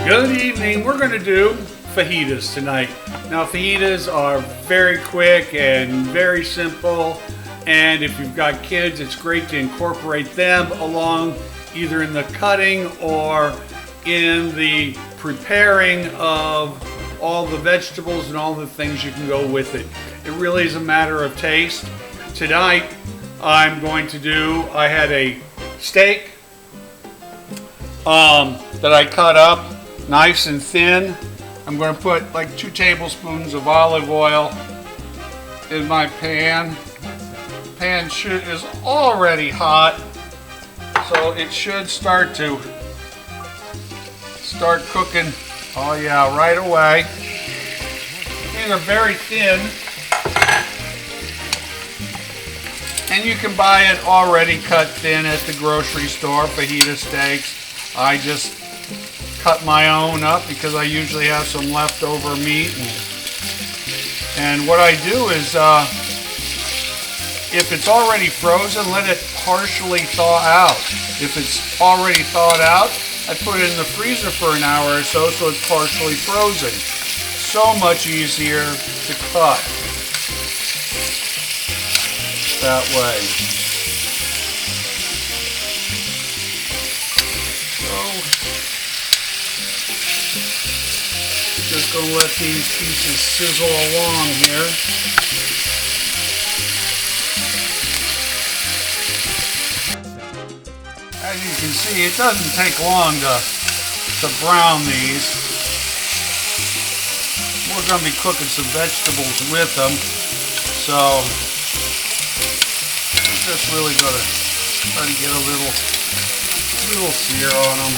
Good evening. We're going to do fajitas tonight. Now fajitas are very quick and very simple, and if you've got kids, it's great to incorporate them along either in the cutting or in the preparing of all the vegetables and all the things you can go with it. It really is a matter of taste. Tonight I'm going to do, I had a steak that I cut up nice and thin. I'm going to put like 2 tablespoons of olive oil in my pan. Pan is already hot, so it should start cooking. Oh yeah, right away. These are very thin, and you can buy it already cut thin at the grocery store, fajita steaks. I just cut my own up because I usually have some leftover meat. And what I do is, if it's already frozen, let it partially thaw out. If it's already thawed out, I put it in the freezer for an hour or so it's partially frozen. So much easier to cut that way. Just going to let these pieces sizzle along here. As you can see, it doesn't take long to brown these. We're going to be cooking some vegetables with them, so we're just really going to try to get a little sear on them.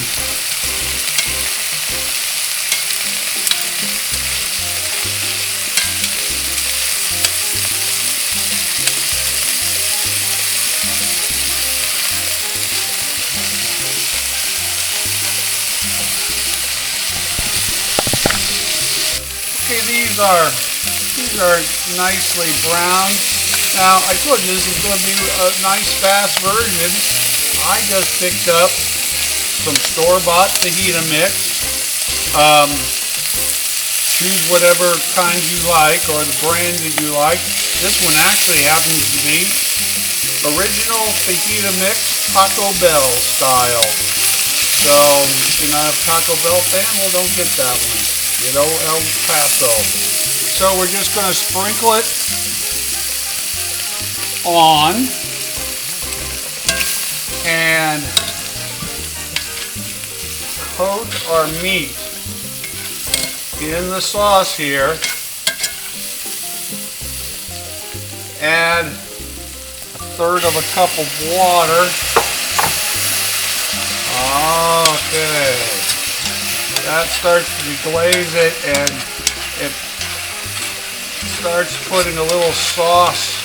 Okay, these are nicely browned. Now, I told you this is going to be a nice fast version. I just picked up some store-bought fajita mix. Choose whatever kind you like or the brand that you like. This one actually happens to be original fajita mix, Taco Bell style. So, if you're not a Taco Bell fan, well, don't get that one. You know, El Paso. So we're just going to sprinkle it on and coat our meat in the sauce here. Add 1/3 of a cup of water. Okay. That starts to deglaze it, and it starts putting a little sauce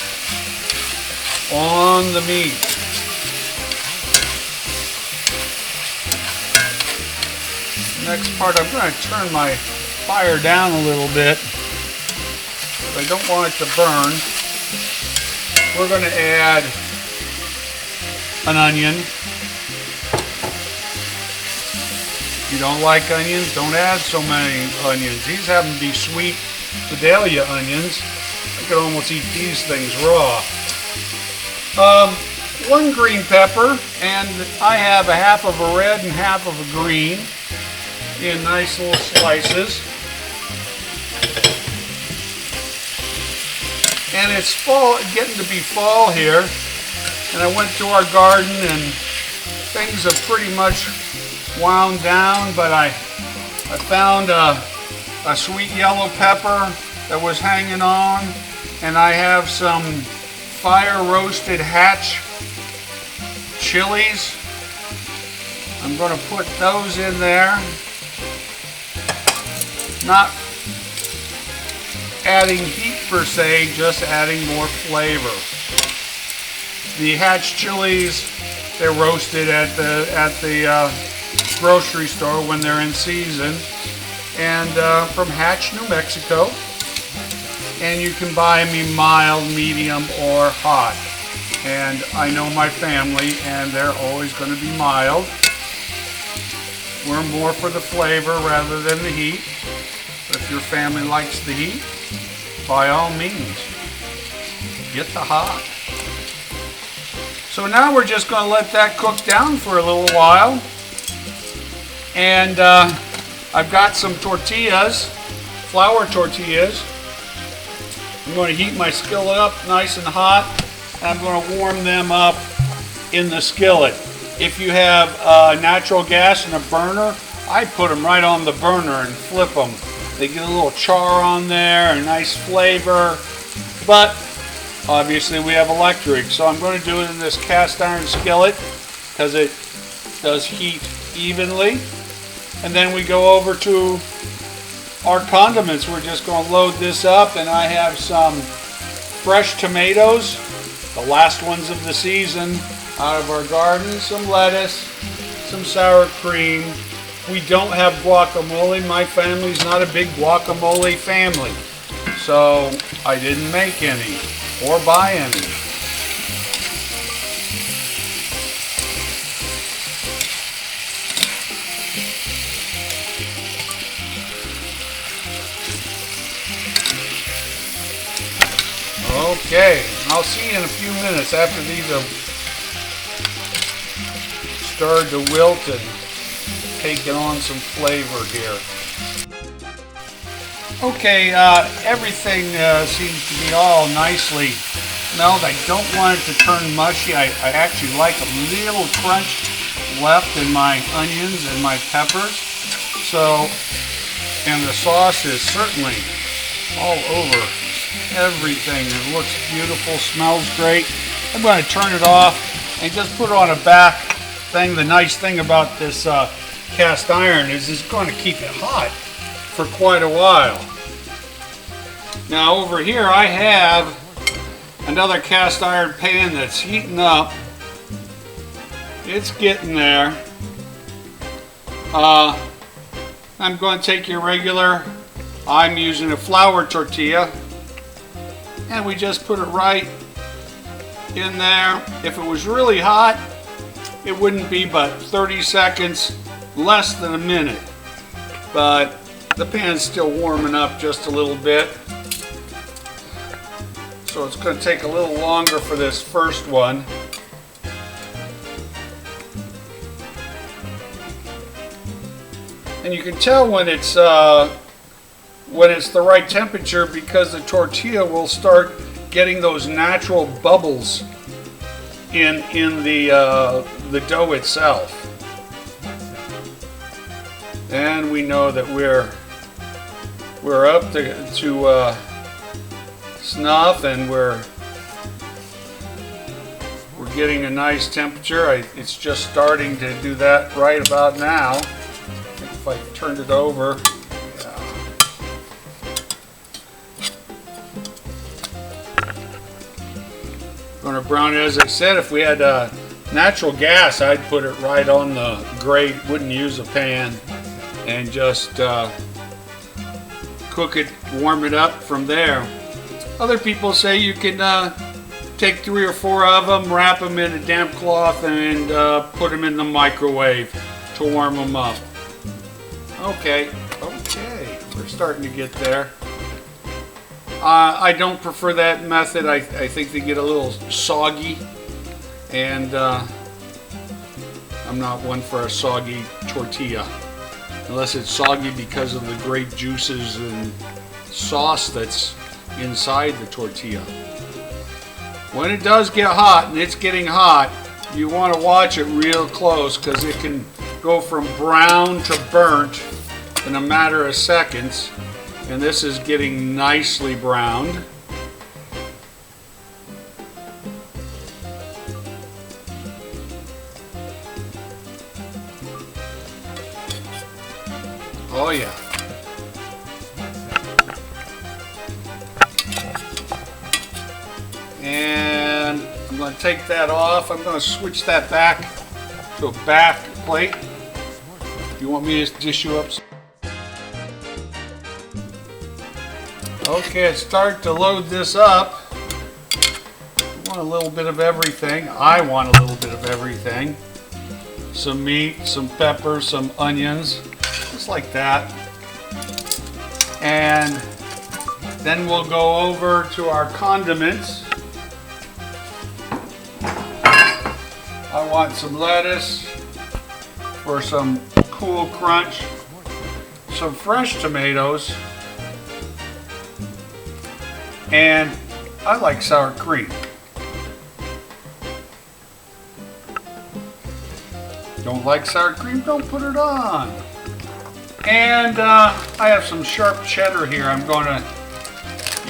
on the meat. Next part, I'm going to turn my fire down a little bit. I don't want it to burn. We're going to add an onion. If you don't like onions, don't add so many onions. These happen to be sweet Vidalia onions. I could almost eat these things raw. 1 green pepper, and I have a half of a red and half of a green in nice little slices. And it's fall, getting to be fall here, and I went to our garden and things have pretty much wound down, but I found a sweet yellow pepper that was hanging on, and I have some fire roasted hatch chilies. I'm going to put those in there. Not adding heat per se, just adding more flavor. The hatch chilies, they're roasted at the grocery store when they're in season, and from Hatch, New Mexico, and you can buy me mild, medium, or hot. And I know my family, and they're always going to be mild. We're more for the flavor rather than the heat. But if your family likes the heat, by all means, get the hot. So now we're just going to let that cook down for a little while. And I've got some tortillas, flour tortillas. I'm going to heat my skillet up nice and hot. And I'm going to warm them up in the skillet. If you have natural gas and a burner, I put them right on the burner and flip them. They get a little char on there, a nice flavor. But obviously we have electric, so I'm going to do it in this cast iron skillet because it does heat evenly. And then we go over to our condiments. We're just going to load this up, and I have some fresh tomatoes, the last ones of the season, out of our garden, some lettuce, some sour cream. We don't have guacamole. My family's not a big guacamole family, so I didn't make any or buy any. Okay, I'll see you in a few minutes after these have started to wilt and taken on some flavor here. Okay, everything seems to be all nicely smelled. I don't want it to turn mushy. I actually like a little crunch left in my onions and my peppers. So, and the sauce is certainly all over everything. It looks beautiful, smells great. I'm going to turn it off and just put it on a back thing. The nice thing about this cast iron is it's going to keep it hot for quite a while. Now over here I have another cast iron pan that's heating up. It's getting there. I'm going to take your regular, I'm using a flour tortilla, and we just put it right in there. If it was really hot, it wouldn't be but 30 seconds, less than a minute. But the pan's still warming up just a little bit. So it's going to take a little longer for this first one. And you can tell when it's the right temperature because the tortilla will start getting those natural bubbles in the dough itself. And we know that we're up to snuff, and we're getting a nice temperature. It's just starting to do that right about now. I think if I turned it over. Going to brown it, as I said. If we had natural gas, I'd put it right on the grate, wouldn't use a pan, and just cook it, warm it up from there. Other people say you can take 3 or 4 of them, wrap them in a damp cloth, and put them in the microwave to warm them up. Okay, we're starting to get there. I don't prefer that method. I think they get a little soggy, and I'm not one for a soggy tortilla, unless it's soggy because of the great juices and sauce that's inside the tortilla. When it does get hot, and it's getting hot, you want to watch it real close because it can go from brown to burnt in a matter of seconds. And this is getting nicely browned. Oh yeah. And I'm going to take that off. I'm going to switch that back to a back plate. You want me to dish you up? Okay, it's starting to load this up. You want a little bit of everything. I want a little bit of everything. some meat, some pepper, some onions, just like that. And then we'll go over to our condiments. I want some lettuce for some cool crunch, some fresh tomatoes, and I like sour cream. Don't like sour cream? Don't put it on. And I have some sharp cheddar here I'm going to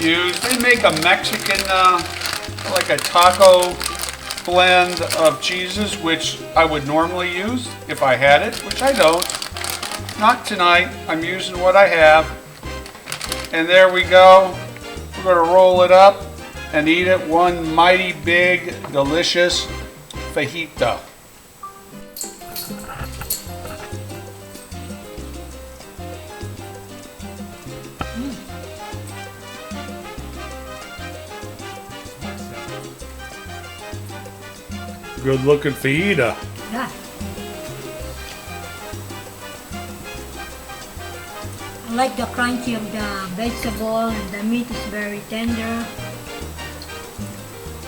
use. They make a Mexican, like a taco blend of cheeses, which I would normally use if I had it, which I don't. Not tonight. I'm using what I have. And there we go. We're going to roll it up and eat it. One mighty big, delicious fajita. Good looking fajita. Yeah. I like the crunchy of the vegetable and the meat is very tender.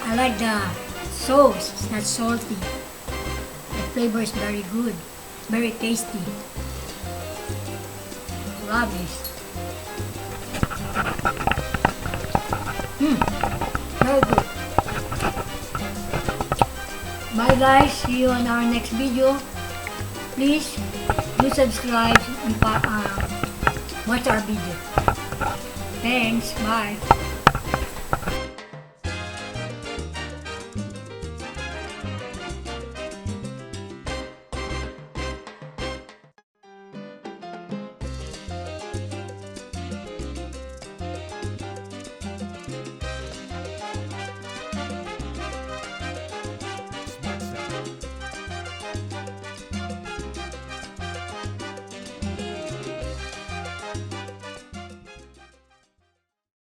I like the sauce, it's not salty. The flavor is very good, very tasty. Love this. Very good. Bye guys, see you on our next video. Please do subscribe and watch our video. Thanks, bye.